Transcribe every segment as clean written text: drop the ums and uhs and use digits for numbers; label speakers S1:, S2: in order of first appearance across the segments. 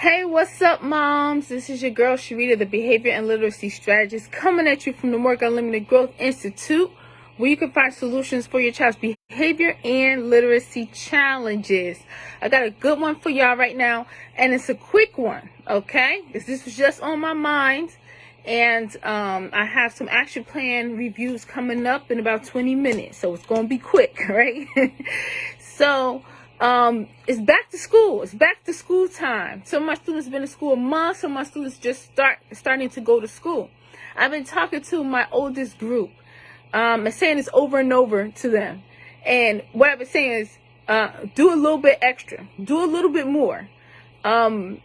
S1: Hey, what's up, moms? This is your girl, Sharita, the Behavior and Literacy Strategist, coming at you from the More Unlimited Growth Institute, where you can find solutions for your child's behavior and literacy challenges. I got a good one for y'all right now, and it's a quick one, okay? Because this was just on my mind, and I have some action plan reviews coming up in about 20 minutes, so it's going to be quick, right? So, it's back to school. It's back to school time. Some of my students have been in school a month. Some of my students just starting to go to school. I've been talking to my oldest group, and saying this over and over to them. And what I've been saying is, do a little bit extra. Do a little bit more. So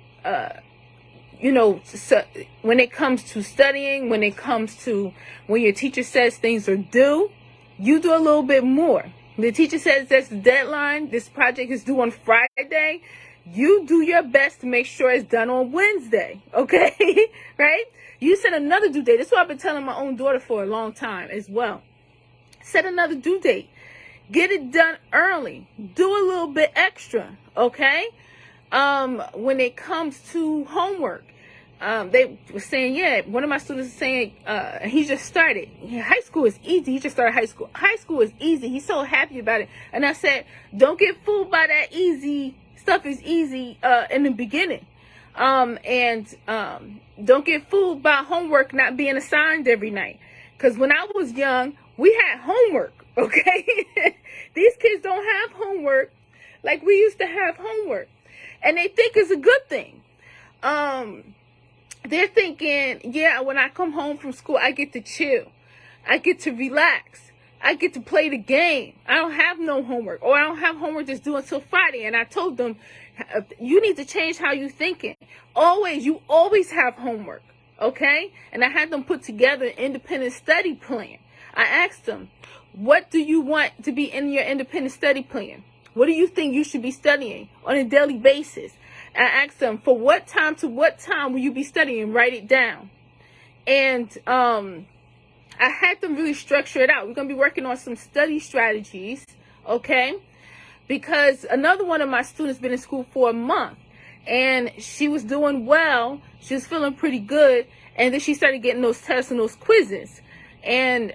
S1: when it comes to studying, when it comes to when your teacher says things are due, you do a little bit more. The teacher says that's the deadline. This project is due on Friday. You do your best to make sure it's done on Wednesday. Okay? Right? You set another due date. That's what I've been telling my own daughter for a long time as well. Set another due date. Get it done early. Do a little bit extra. Okay? When it comes to homework, they were saying, one of my students is saying, he just started. High school is easy. He just started high school. High school is easy. He's so happy about it. And I said, don't get fooled by that easy stuff is easy, in the beginning. Don't get fooled by homework not being assigned every night. Cause when I was young, we had homework. Okay. These kids don't have homework like we used to have homework. And they think it's a good thing. They're thinking, when I come home from school, I get to chill. I get to relax. I get to play the game. I don't have no homework. Or I don't have homework that's due until Friday. And I told them, you need to change how you're thinking. You always have homework. Okay? And I had them put together an independent study plan. I asked them, what do you want to be in your independent study plan? What do you think you should be studying on a daily basis? I asked them, for what time to what time will you be studying? Write it down. And I had them really structure it out. We're going to be working on some study strategies, okay? Because another one of my students been in school for a month, and she was doing well. She was feeling pretty good, and then she started getting those tests and those quizzes. And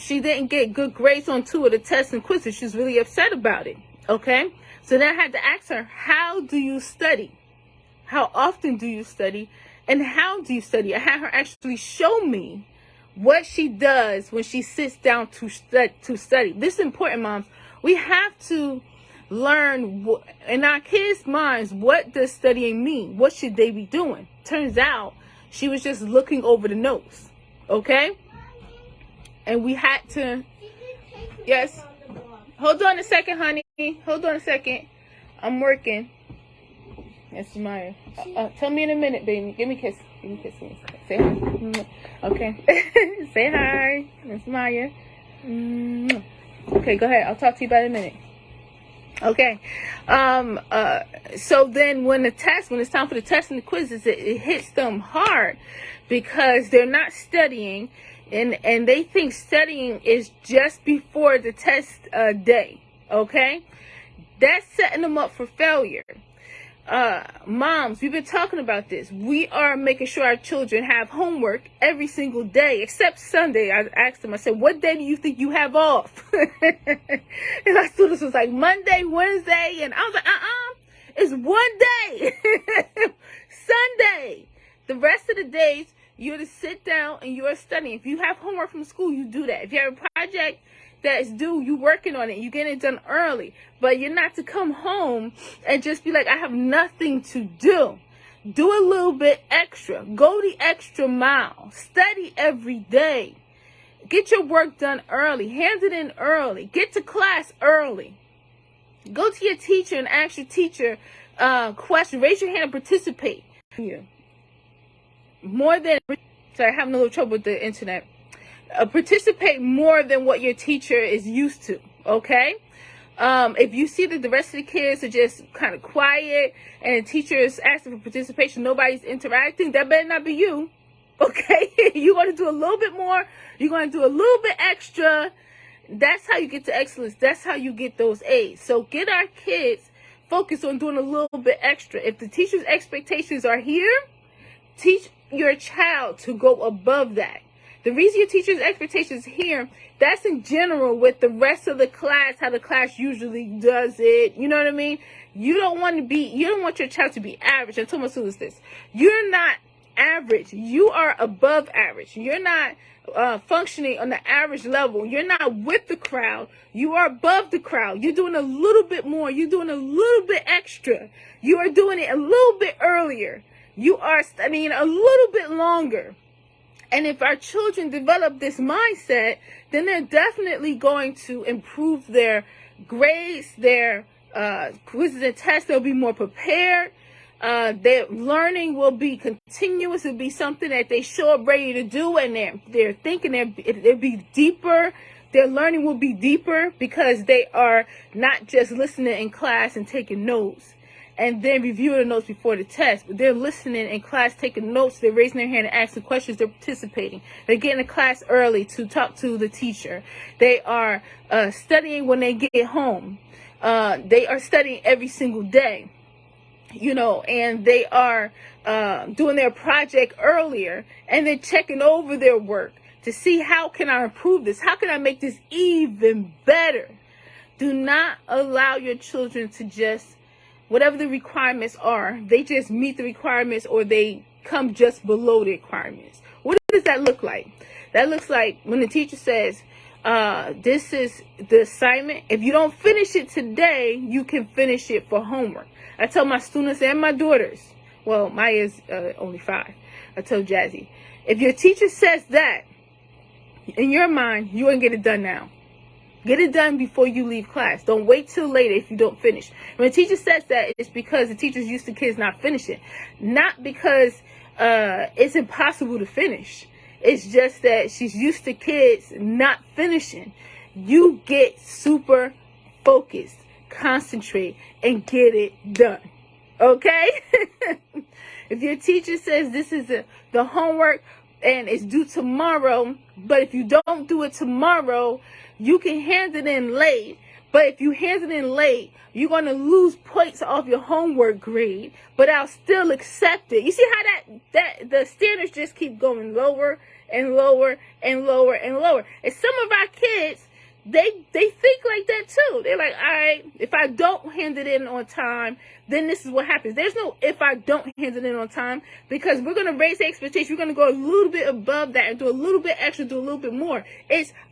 S1: she didn't get good grades on 2 of the tests and quizzes. She was really upset about it, okay? So then I had to ask her, how do you study? How often do you study? And how do you study? I had her actually show me what she does when she sits down to study. This is important, moms. We have to learn in our kids' minds, what does studying mean? What should they be doing? Turns out she was just looking over the notes. Okay? And we had to, yes. Hold on a second, honey. Hold on a second. I'm working. Yes, Maya. Tell me in a minute, baby. Give me a kiss. Give me a kiss. Say hi. Okay. Say hi. Miss Maya. Okay, go ahead. I'll talk to you about it in a minute. Okay. So then when it's time for the test and the quizzes, it hits them hard because they're not studying. And they think studying is just before the test day, okay? That's setting them up for failure. Moms, we've been talking about this. We are making sure our children have homework every single day, except Sunday. I asked them, I said, what day do you think you have off? And my students was like, Monday, Wednesday. And I was like, it's one day. Sunday. The rest of the days, you're to sit down and you're studying. If you have homework from school, you do that. If you have a project that's due, you working on it. You get it done early. But you're not to come home and just be like, I have nothing to do. Do a little bit extra. Go the extra mile. Study every day. Get your work done early. Hand it in early. Get to class early. Go to your teacher and ask your teacher question. Raise your hand and participate. Sorry, I'm having a little trouble with the internet. Participate more than what your teacher is used to, okay? If you see that the rest of the kids are just kind of quiet and the teacher is asking for participation, nobody's interacting, that better not be you, okay? You're going to do a little bit more. You're going to do a little bit extra. That's how you get to excellence. That's how you get those A's. So get our kids focus on doing a little bit extra. If the teacher's expectations are here, teach your child to go above that. The reason your teacher's expectations here, that's in general with the rest of the class, how the class usually does it. You know what I mean? You don't want your child to be average. I told my students this. You're not average. You are above average. You're not functioning on the average level. You're not with the crowd. You are above the crowd. You're doing a little bit more. You're doing a little bit extra. You are doing it a little bit earlier. You are studying a little bit longer. And if our children develop this mindset, then they're definitely going to improve their grades, their quizzes and tests. They'll be more prepared. Their learning will be continuous. It'll be something that they show up ready to do, and they're thinking it'll be deeper. Their learning will be deeper because they are not just listening in class and taking notes and then reviewing the notes before the test, but they're listening in class, taking notes. They're raising their hand and asking questions. They're participating. They're getting to class early to talk to the teacher. They are studying when they get home. They are studying every single day. And they are doing their project earlier, and they're checking over their work to see, how can I improve this? How can I make this even better? Do not allow your children to just, whatever the requirements are, they just meet the requirements or they come just below the requirements. What does that look like? That looks like when the teacher says, this is the assignment. If you don't finish it today, you can finish it for homework. I tell my students and my daughters, well, Maya's only 5. I tell Jazzy, if your teacher says that, in your mind, you want to get it done now. Get it done before you leave class. Don't wait till later if you don't finish. When a teacher says that, it's because the teacher's used to kids not finishing. Not because it's impossible to finish. It's just that she's used to kids not finishing. You get super focused, concentrate, and get it done. Okay? If your teacher says this is the homework and it's due tomorrow, but if you don't do it tomorrow, you can hand it in late. But if you hand it in late, you're going to lose points off your homework grade, but I'll still accept it. You see how that the standards just keep going lower and lower and lower and lower. And some of our kids, they think like that too. They're like, all right, if I don't hand it in on time, then this is what happens. There's no if I don't hand it in on time, because we're going to raise the expectation. We're going to go a little bit above that and do a little bit extra, do a little bit more.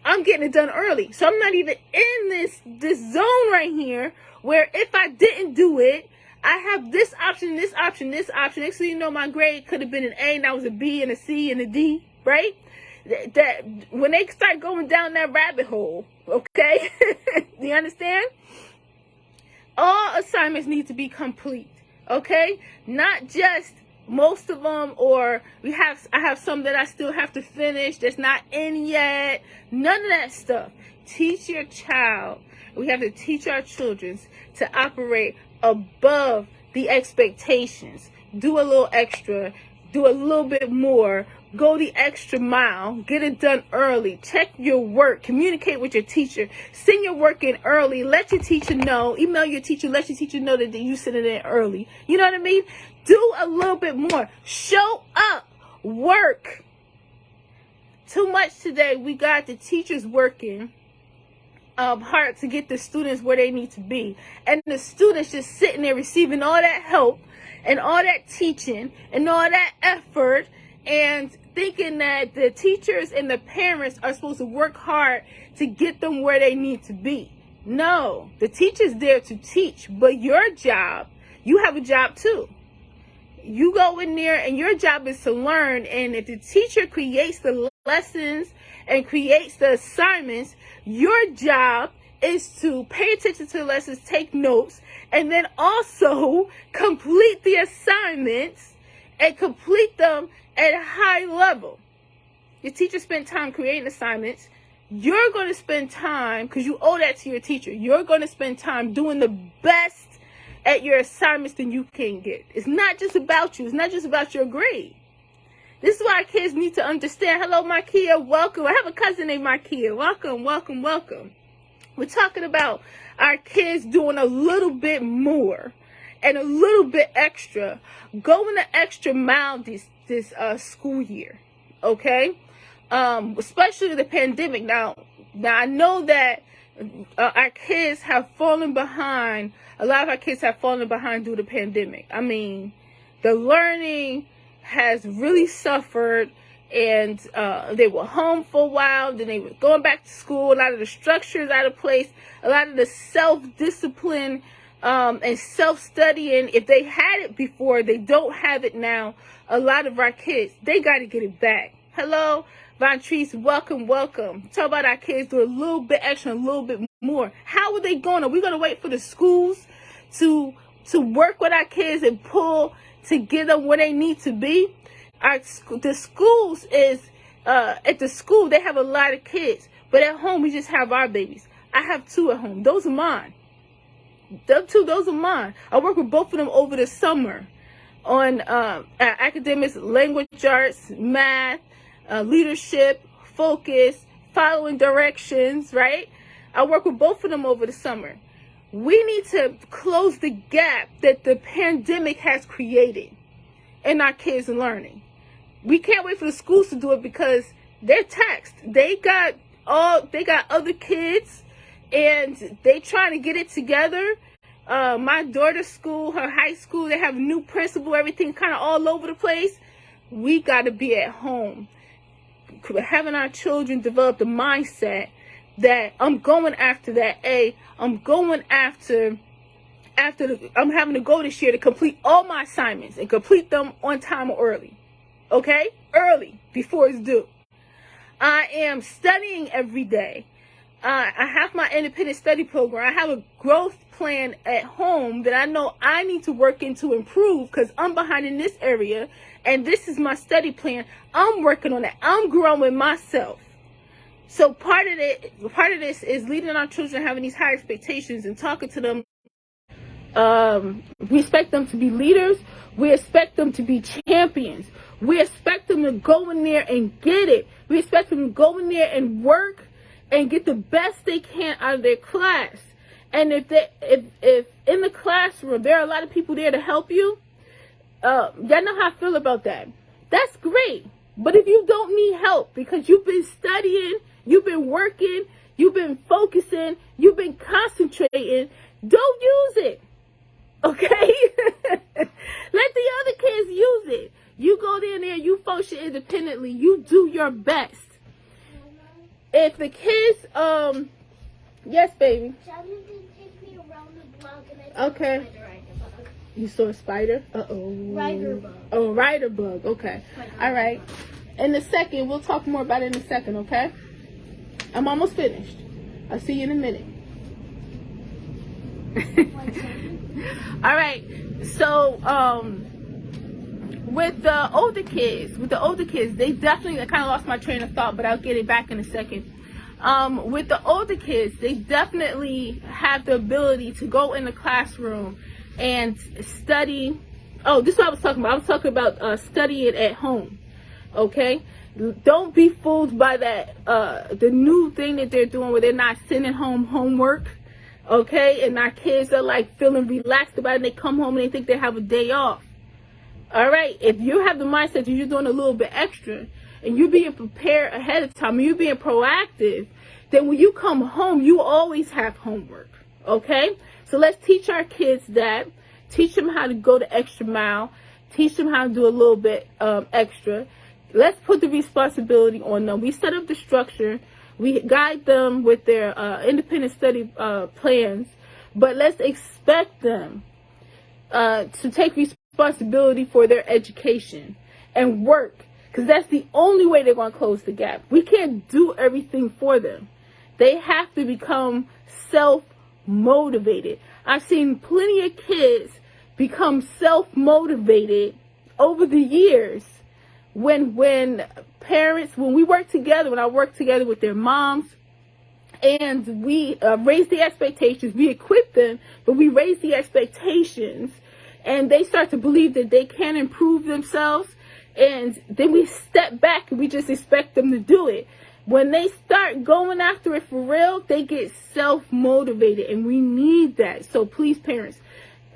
S1: I'm getting it done early. So I'm not even in this zone right here where if I didn't do it, I have this option, this option, this option. Next thing you know, my grade could have been an A and that was a B and a C and a D, right? That when they start going down that rabbit hole, okay? Do you understand? All assignments need to be complete, okay? Not just most of them, or I have some that I still have to finish that's not in yet. None of that stuff. Teach your child. We have to teach our children to operate above the expectations. Do a little extra. Do a little bit more. Go the extra mile. Get it done early. Check your work. Communicate with your teacher. Send your work in early. Let your teacher know. Email your teacher. Let your teacher know that you sent it in early. You know what I mean? Do a little bit more. Show up. Work. Too much today. We got the teachers working hard to get the students where they need to be. And the students just sitting there receiving all that help and all that teaching and all that effort, and thinking that the teachers and the parents are supposed to work hard to get them where they need to be. No, the teacher's there to teach, but your job, you have a job too. You go in there and your job is to learn, and if the teacher creates the lessons and creates the assignments, your job is to pay attention to the lessons, take notes, and then also complete the assignments and complete them at a high level. Your teacher spent time creating assignments. You're going to spend time, because you owe that to your teacher, you're going to spend time doing the best at your assignments than you can get. It's not just about you. It's not just about your grade. This is why kids need to understand. Hello, Markia. Welcome. I have a cousin named Markia. Welcome, welcome, welcome. We're talking about our kids doing a little bit more and a little bit extra, going the extra mile this school year, okay? Especially the pandemic. Now I know that our kids have fallen behind. A lot of our kids have fallen behind due to the pandemic. I mean, the learning has really suffered, and they were home for a while, then they were going back to school. A lot of the structure is out of place. A lot of the self-discipline and self-studying, if they had it before, they don't have it now. A lot of our kids, they got to get it back. Hello, Vontrice, welcome. Talk about our kids do a little bit extra, a little bit more. How are they going? Are we going to wait for the schools to work with our kids and pull to get them where they need to be? The schools is, at the school, they have a lot of kids. But at home, we just have our babies. I have 2 at home. Those are mine. Those are mine. I work with both of them over the summer on academics, language arts, math, leadership, focus, following directions, right? I work with both of them over the summer. We need to close the gap that the pandemic has created in our kids' learning. We can't wait for the schools to do it because they're taxed. They got other kids and they trying to get it together. My daughter's school, her high school, they have a new principal, everything kind of all over the place. We got to be at home, having our children develop the mindset that I'm going after that A. I'm going after I'm having to go this year to complete all my assignments and complete them on time or early. Okay? Early, before it's due. I am studying every day. I have my independent study program. I have a growth plan at home that I know I need to work in to improve because I'm behind in this area, and this is my study plan. I'm working on it. I'm growing myself. So part of this is leading our children, having these high expectations and talking to them. We expect them to be leaders. We expect them to be champions. We expect them to go in there and get it. We expect them to go in there and work and get the best they can out of their class. And if in the classroom there are a lot of people there to help you, y'all know how I feel about that. That's great. But if you don't need help because you've been studying, you've been working, you've been focusing, you've been concentrating, don't use it. Okay? Let the other kids use it. You go there, you function independently. You do your best. If the kids, yes, baby.
S2: Take me around the block and I
S1: okay. You saw a spider?
S2: Rider bug.
S1: Oh, rider bug. Okay. All right. In a second, we'll talk more about it in a second, okay? I'm almost finished. I'll see you in a minute. All right. So, with the older kids, they definitely, I kind of lost my train of thought, but I'll get it back in a second. With the older kids, they definitely have the ability to go in the classroom and study. Oh, this is what I was talking about. I was talking about studying at home. Okay? Don't be fooled by that, the new thing that they're doing where they're not sending home homework. Okay? And our kids are like feeling relaxed about it and they come home and they think they have a day off. All right? If you have the mindset that you're doing a little bit extra and you're being prepared ahead of time and you're being proactive, then when you come home, you always have homework. Okay? So let's teach our kids that. Teach them how to go the extra mile. Teach them how to do a little bit extra. Let's put the responsibility on them. We set up the structure. We guide them with their independent study plans. But let's expect them to take responsibility for their education and work. Because that's the only way they're going to close the gap. We can't do everything for them. They have to become self-motivated. I've seen plenty of kids become self-motivated over the years when parents, when we work together, when I work together with their moms, and we raise the expectations, we equip them, but we raise the expectations, and they start to believe that they can improve themselves, and then we step back and we just expect them to do it. When they start going after it for real, they get self-motivated, and we need that. So please, parents,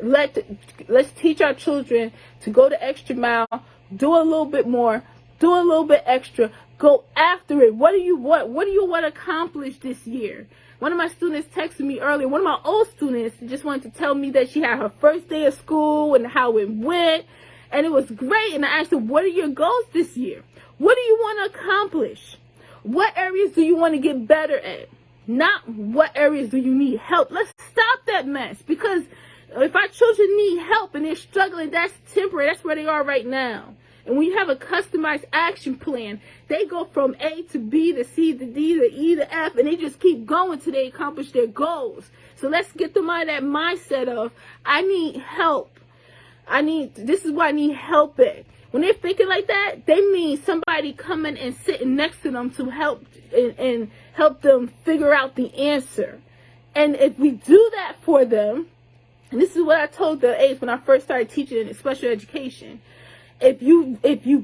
S1: let's teach our children to go the extra mile, do a little bit more, do a little bit extra, go after it. What do you want? What do you want to accomplish this year? One of my students texted me earlier. One of my old students just wanted to tell me that she had her first day of school and how it went, and it was great. And I asked her, what are your goals this year? What do you want to accomplish? What areas do you want to get better at? Not what areas do you need help. Let's stop that mess, because if our children need help and they're struggling, that's temporary. That's where they are right now. And when you have a customized action plan, they go from A to B to C to D to E to F, and they just keep going till they accomplish their goals. So let's get them out of that mindset of, I need help. This is what I need help at. When they're thinking like that, they mean somebody coming and sitting next to them to help and help them figure out the answer. And if we do that for them, and this is what I told the aides when I first started teaching in special education, if you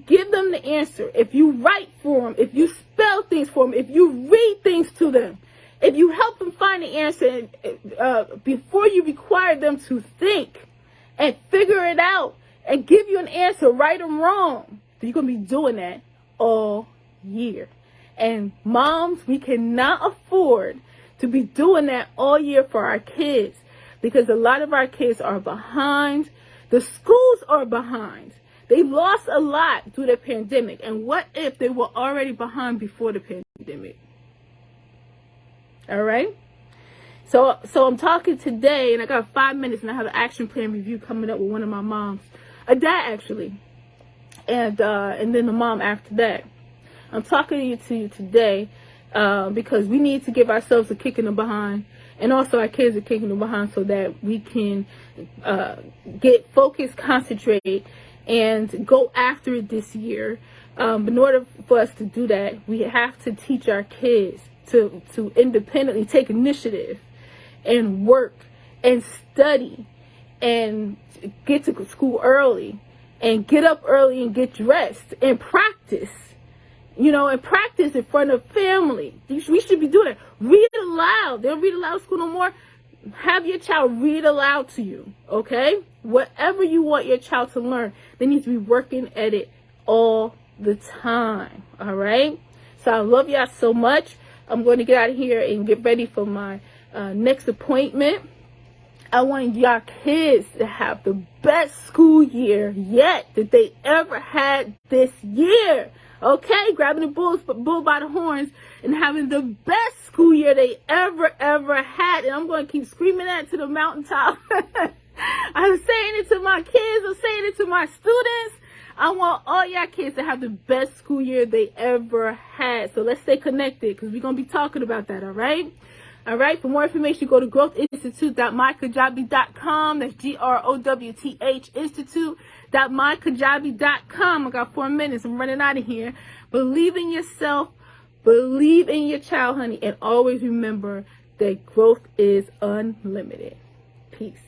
S1: give them the answer, if you write for them, if you spell things for them, if you read things to them, if you help them find the answer before you require them to think and figure it out and give you an answer, right or wrong, then you're going to be doing that all year. And moms, we cannot afford to be doing that all year for our kids, because a lot of our kids are behind. The schools are behind. They lost a lot through the pandemic. And what if they were already behind before the pandemic? All right? So I'm talking today, and I got 5 minutes, and I have an action plan review coming up with one of my moms. A dad, actually. And then the mom after that. I'm talking to you today because we need to give ourselves a kick in the behind, and also our kids a kick in the behind, so that we can get focused, concentrate, and go after it this year. But in order for us to do that, we have to teach our kids to independently take initiative and work and study and get to school early and get up early and get dressed and practice. And practice in front of family. We should be doing it. Read aloud. They don't read aloud at school no more. Have your child read aloud to you, okay? Whatever you want your child to learn, they need to be working at it all the time, all right? So I love y'all so much. I'm going to get out of here and get ready for my next appointment. I want y'all kids to have the best school year yet that they ever had this year. Okay, grabbing the bull by the horns and having the best school year they ever had. And I'm going to keep screaming that to the mountaintop. I'm saying it to my kids. I'm saying it to my students. I want all y'all kids to have the best school year they ever had. So let's stay connected, because we're going to be talking about that, all right? All right, for more information, go to growthinstitute.mykajabi.com. That's GROWTH Institute.mykajabi.com. I got 4 minutes. I'm running out of here. Believe in yourself. Believe in your child, honey. And always remember that growth is unlimited. Peace.